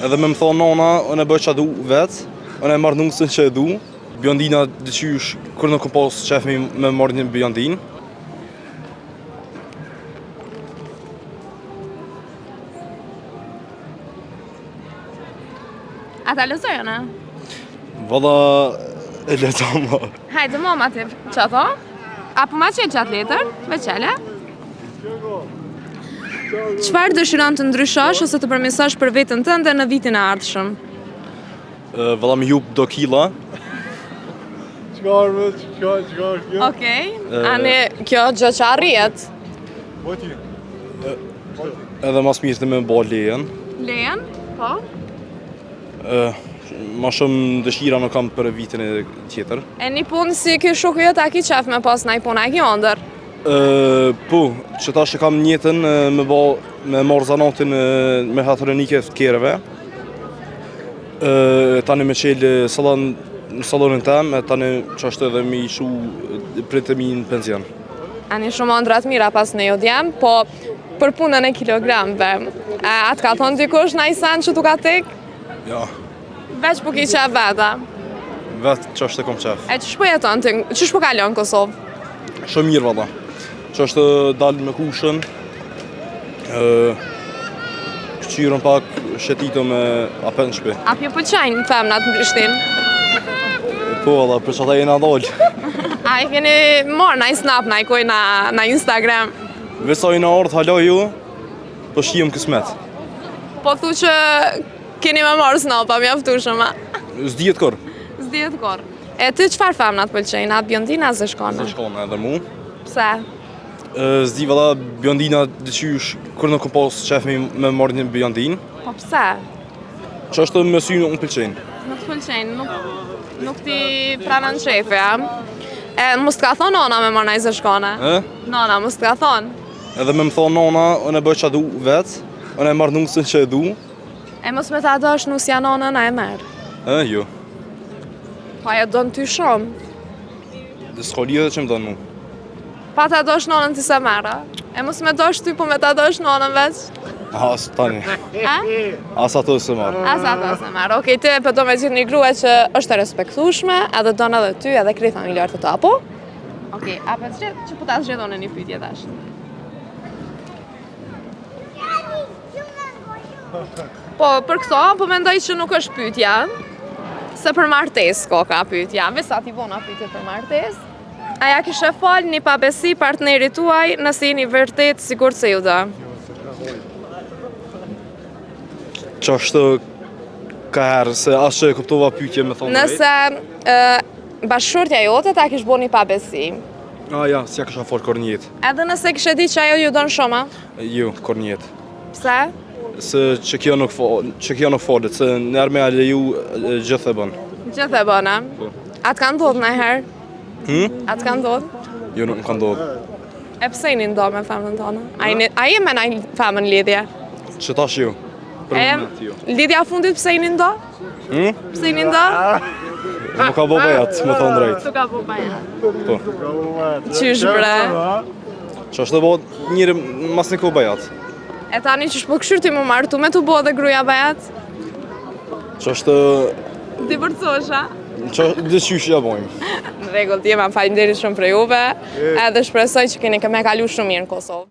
Edhe me më thonë nona, unë e bëj që a du vetë, unë e marrë nusën që e du. Bjondina dyqysh, kur nuk kom pas qef me marrë një bjondin. A ta lëzojnë, a? Valla e leta ma. Hajde, mama ti, që ato? Apo ma qenë qatë letër, veqele? Çfarë dëshiron të ndryshosh ose të përmirësosh për veten tënde në vitin e ardhshëm? Valla më jup do kila. Çfarë? Okej. Ani kjo gjë që arrihet? Edhe mas mirë të me bo lejen. Lejen? Po. Ma shumë dëshira nuk kam për vitin e tjetër. E një punë si ky shoku jot a ki qef me pas naj punë, a ki ondër? Po, që ta që kam njetën me marrë zanatin me hatronike të kereve. Tani me qelë në salonin tem, tani që ashtë edhe mi ishu pritë mi në penzion. Ani shumë ondrat mira pas në jodjem, po për punën e kilogramve. A të ka thonë dikush në sen që tu ka tek? Ja, Veç po ki qef veta. vetë që ashtë e kom qef. E që shpo jeton të, që shpo kalon Kosovë? Shumë mirë valla. Që ashtë dalë me kushën, këqyrën pak, shetitë me apet në shpi. A pjo pëlqajnë femnat në Prishtinë? Po valla, për që ata jena dollë. A i keni morë na i snap na i koj na Instagram? Vesoj në ardhë halo ju, po shijëm kësmet. Po thu që keni me morë snap, a mjaftueshëm, a? S'dijet kër. S'dihet kur. E ty çfarë femnat pëlqejnë? A bjondina a zeshkona? Se shkona edhe mu. Pse? S'di valla bjondina dyqysh, kur nuk kom pas qef me marrë një bjondin. Po pse? Që është me sy nuk më pëlqejnë. Nuk të pëlqejnë, nuk ti pranon shefi, a? E mos të ka thonë nona me marrë naj zeshkone? Nona, mos të ka thonë? Edhe me më thonë nona, unë e bëj që a du vetë, unë e marrë nusën që e du. E mos me ta dosh nusja nonën a e merë? Jo. Pa e donë ty shumë. S'ka lidhe që më donë mu. Pa ta dosh nonën ti se merë, a? E mos me dosh ty, po me ta dosh nonën veç? As tani. A? As ato se marrë. Asa ta se marrë. Okej, ti për do me gjithë një grua që është e respektueshme, edhe donë edhe ty, edhe krejt familjarët të to, apo? Okej, a për që po ta zgjedhoni një pyetje tash? Po, për këto, po mendoj që nuk është pyetja, se për martes ko ka pyetja. Vesa ti bona pyetje për martes. A ja kishe fal një pabesi partnerit tuaj nëse jeni vërtet sigurt se ju do? Që është ka herë, se asë që e kuptova pyetje me thonë drejt. Nëse bashkëshortja jote ta kish bo një pabesi, Ja, s'ja kësha forë kornjet. edhe nëse kishe di që ajo ju don shumë, Jo, kornjet. pse? Se që kjo nuk falet, se nërë me ale ju gjithë e bënë. Gjithë e bëna. Po. A të ka ndodhë në herë? A të ka ndodhë? Jo, nuk më ka ndodhë. E pse i një ndo me femën tonë? A i me në femën lidhje? Që tash ju? Për E, moment ju. lidhja fundit pse i një ndo? Pse i një ndo? Më ka bo bajat, më thonë drejt. Tu ka po baja. Po. Qysh bre? Që është dhe bo njëri mas një ko bajat. E tani që shpo këshyr ti më martu me të bo dhe gruja bajat? Që është Ti përcosha? që dhe qysh ja bojmë. Në regull, ti jema falinderit shumë për juve, edhe shpresoj që keni me kalu shumë mirë në Kosovë.